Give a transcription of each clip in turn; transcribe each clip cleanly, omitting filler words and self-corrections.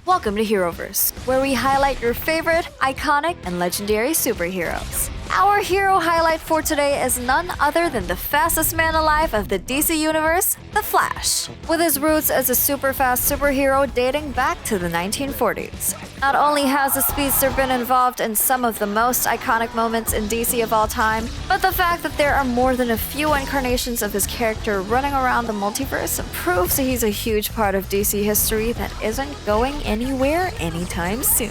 Welcome to Heroverse, where we highlight your favorite, iconic, and legendary superheroes. Our hero highlight for today is none other than the fastest man alive of the DC Universe, The Flash. With his roots as a super-fast superhero dating back to the 1940s. Not only has the Speedster been involved in some of the most iconic moments in DC of all time, but the fact that there are more than a few incarnations of his character running around the multiverse proves that he's a huge part of DC history that isn't going anywhere anytime soon.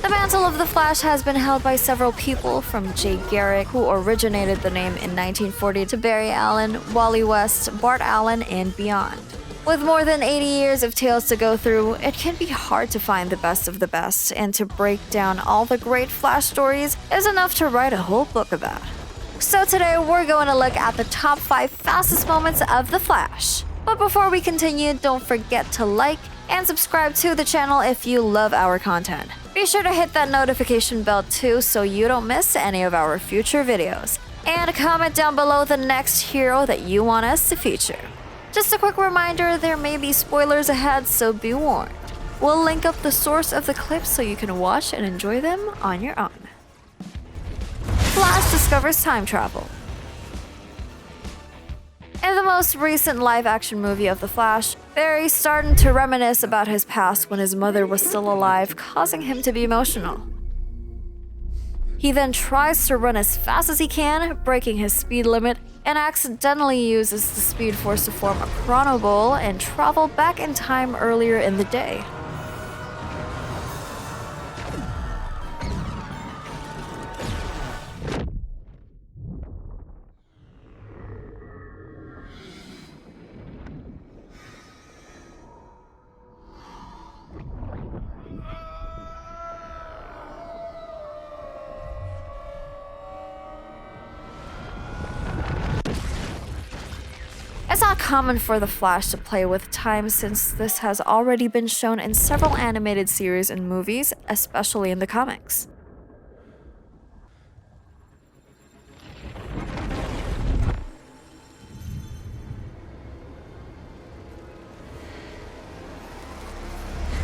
The mantle of the Flash has been held by several people, from Jay Garrick, who originated the name in 1940, to Barry Allen, Wally West, Bart Allen, and beyond. With more than 80 years of tales to go through, it can be hard to find the best of the best, and to break down all the great Flash stories is enough to write a whole book about. So today we're going to look at the top 5 fastest moments of the Flash. But before we continue, don't forget to like and subscribe to the channel if you love our content. Be sure to hit that notification bell too so you don't miss any of our future videos. And comment down below the next hero that you want us to feature. Just a quick reminder, there may be spoilers ahead, so be warned. We'll link up the source of the clips so you can watch and enjoy them on your own. Flash discovers time travel. In the most recent live-action movie of The Flash, Barry's starting to reminisce about his past when his mother was still alive, causing him to be emotional. He then tries to run as fast as he can, breaking his speed limit, and accidentally uses the Speed Force to form a chrono ball and travel back in time earlier in the day. It's not common for the Flash to play with time, since this has already been shown in several animated series and movies, especially in the comics.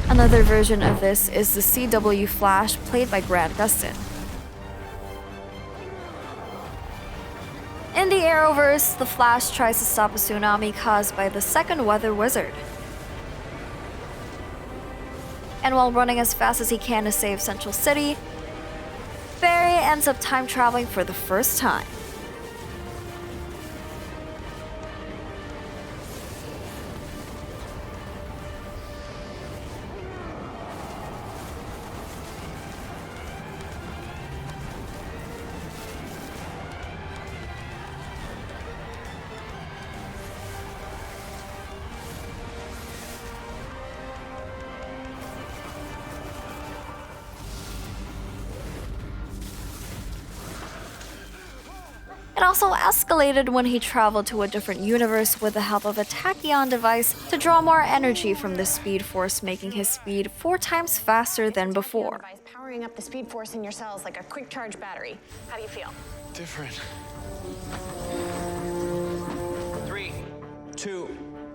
Another version of this is the CW Flash, played by Grant Gustin. In the Arrowverse, the Flash tries to stop a tsunami caused by the second weather wizard. And while running as fast as he can to save Central City, Barry ends up time traveling for the first time. It also escalated when he traveled to a different universe with the help of a tachyon device to draw more energy from the Speed Force, making his speed 4 times faster than before. Powering up the Speed Force in your cells like a quick charge battery. How do you feel? Different. 3, 2,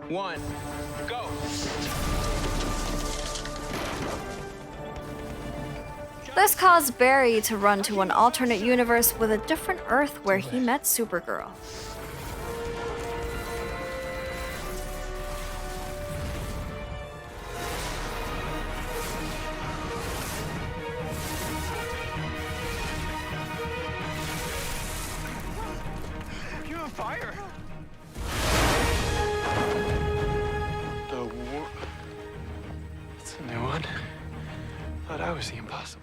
1, go! This caused Barry to run to an alternate universe with a different Earth where he met Supergirl. You're on fire! It's a new one. Thought I was the impossible.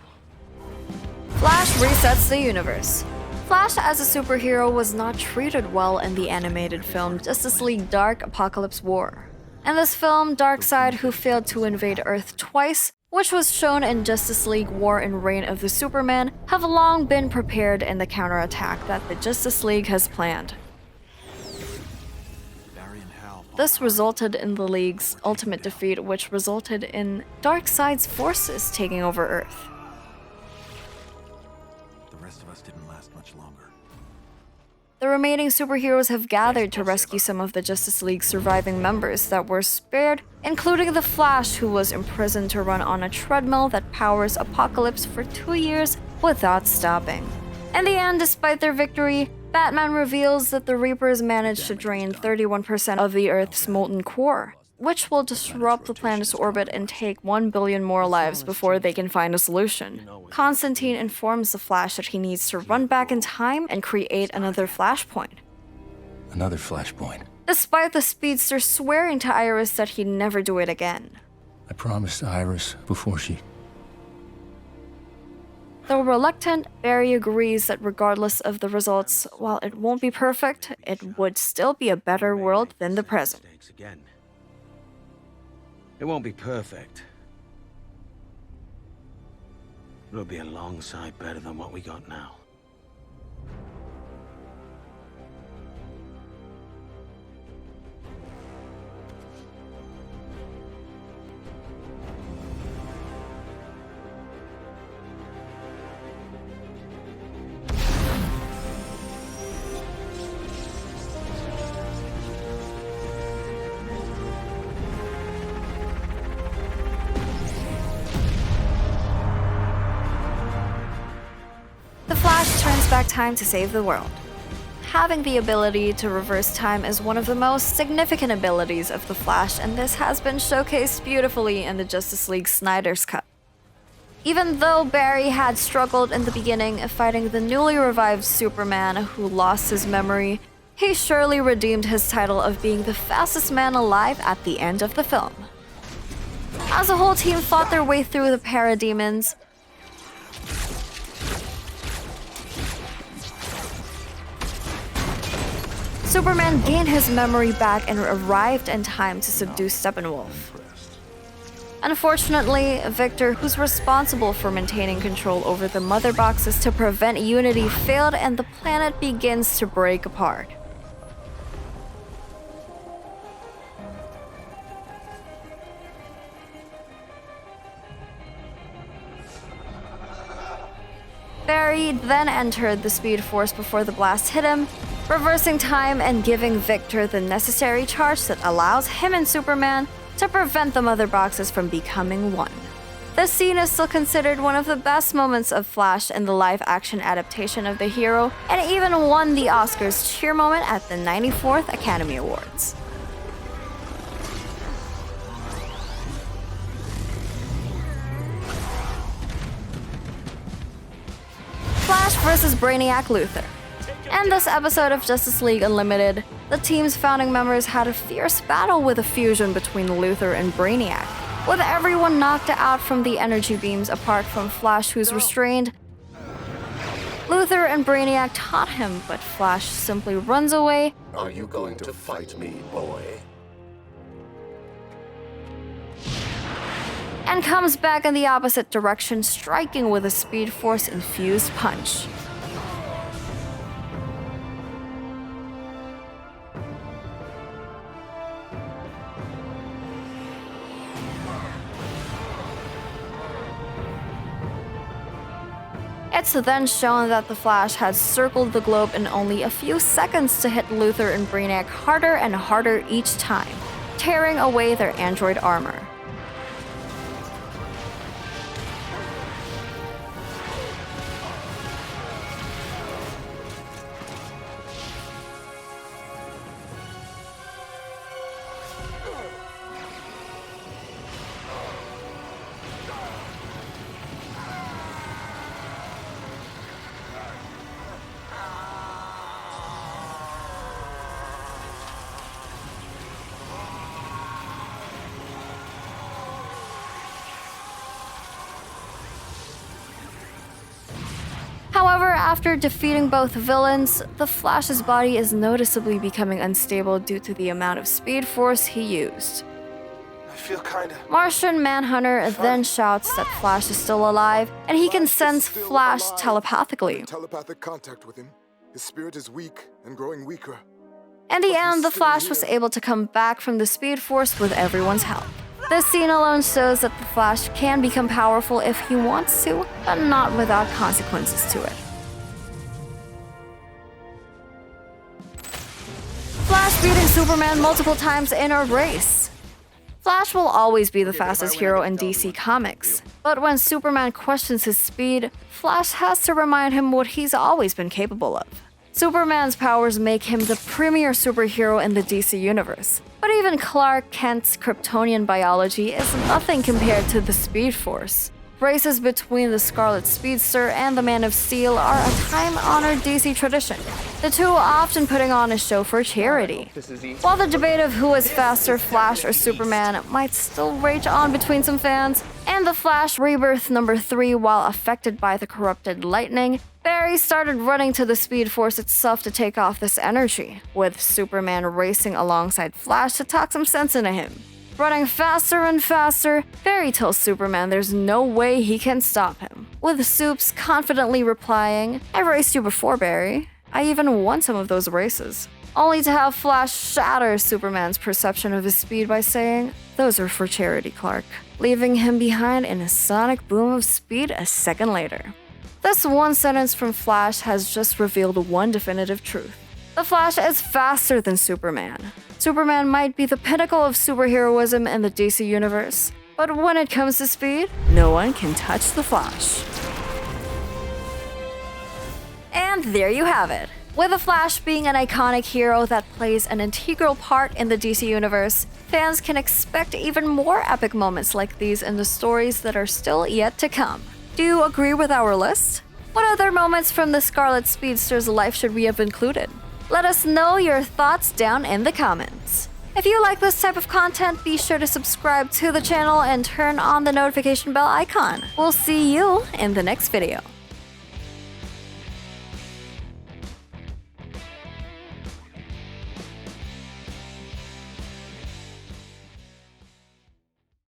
Flash resets the universe. Flash as a superhero was not treated well in the animated film Justice League Dark Apokolips War. In this film, Darkseid, who failed to invade Earth twice, which was shown in Justice League War and Reign of the Superman, have long been prepared in the counterattack that the Justice League has planned. This resulted in the League's ultimate defeat, which resulted in Darkseid's forces taking over Earth. The rest of us didn't last much longer. the remaining superheroes have gathered to rescue some of the Justice League's surviving members that were spared, including the Flash, who was imprisoned to run on a treadmill that powers Apokolips for 2 years without stopping. In the end, despite their victory, Batman reveals that the Reapers managed to drain 31% of the Earth's molten core, which will disrupt the planet's orbit and take 1 billion more lives before they can find a solution. Constantine informs the Flash that he needs to run back in time and create another Flashpoint. Another Flashpoint. Despite the Speedster swearing to Iris that he'd never do it again. I promised Iris before she... Though reluctant, Barry agrees that regardless of the results, while it won't be perfect, it would still be a better world than the present. It won't be perfect. It'll be a long sight better than what we got now. The Flash turns back time to save the world. Having the ability to reverse time is one of the most significant abilities of the Flash, and this has been showcased beautifully in the Justice League Snyder's cut. Even though Barry had struggled in the beginning fighting the newly revived Superman who lost his memory, he surely redeemed his title of being the fastest man alive at the end of the film. As the whole team fought their way through the parademons, Superman gained his memory back and arrived in time to subdue Steppenwolf. Unfortunately, Victor, who's responsible for maintaining control over the mother boxes to prevent unity, failed and the planet begins to break apart. Barry then entered the Speed Force before the blast hit him, reversing time and giving Victor the necessary charge that allows him and Superman to prevent the mother boxes from becoming one. This scene is still considered one of the best moments of Flash in the live-action adaptation of the hero, and even won the Oscars cheer moment at the 94th Academy Awards. Flash vs. Brainiac Luthor. In this episode of Justice League Unlimited, the team's founding members had a fierce battle with a fusion between Luthor and Brainiac, with everyone knocked out from the energy beams apart from Flash, who's restrained. Luthor and Brainiac taunt him, but Flash simply runs away. Are you going to fight me, boy? And comes back in the opposite direction, striking with a Speed Force-infused punch. It's then shown that the Flash had circled the globe in only a few seconds to hit Luthor and Brainiac harder and harder each time, tearing away their android armor. However, after defeating both villains, the Flash's body is noticeably becoming unstable due to the amount of Speed Force he used. I feel kinda... Martian Manhunter then shouts that Flash is still alive, and he can sense Flash telepathically. Telepathic contact with him. His spirit is weak and growing weaker. In the end, the Flash was able to come back from the Speed Force with everyone's help. This scene alone shows that the Flash can become powerful if he wants to, but not without consequences to it. beating Superman multiple times in a race. Flash will always be the fastest hero in DC Comics, but when Superman questions his speed, Flash has to remind him what he's always been capable of. Superman's powers make him the premier superhero in the DC universe, but even Clark Kent's Kryptonian biology is nothing compared to the Speed Force. Races between the Scarlet Speedster and the Man of Steel are a time-honored DC tradition, the two often putting on a show for charity. While the debate of who is faster, Flash or Superman, might still rage on between some fans, and the Flash Rebirth #3 while affected by the corrupted lightning, Barry started running to the Speed Force itself to take off this energy, with Superman racing alongside Flash to talk some sense into him. Running faster and faster, Barry tells Superman there's no way he can stop him, with Supes confidently replying, "I raced you before, Barry. I even won some of those races." Only to have Flash shatter Superman's perception of his speed by saying, "Those are for charity, Clark," leaving him behind in a sonic boom of speed a second later. This one sentence from Flash has just revealed one definitive truth. The Flash is faster than Superman. Superman might be the pinnacle of superheroism in the DC universe, but when it comes to speed, no one can touch the Flash. And there you have it. With the Flash being an iconic hero that plays an integral part in the DC universe, fans can expect even more epic moments like these in the stories that are still yet to come. Do you agree with our list? What other moments from the Scarlet Speedster's life should we have included? Let us know your thoughts down in the comments. If you like this type of content, be sure to subscribe to the channel and turn on the notification bell icon. We'll see you in the next video.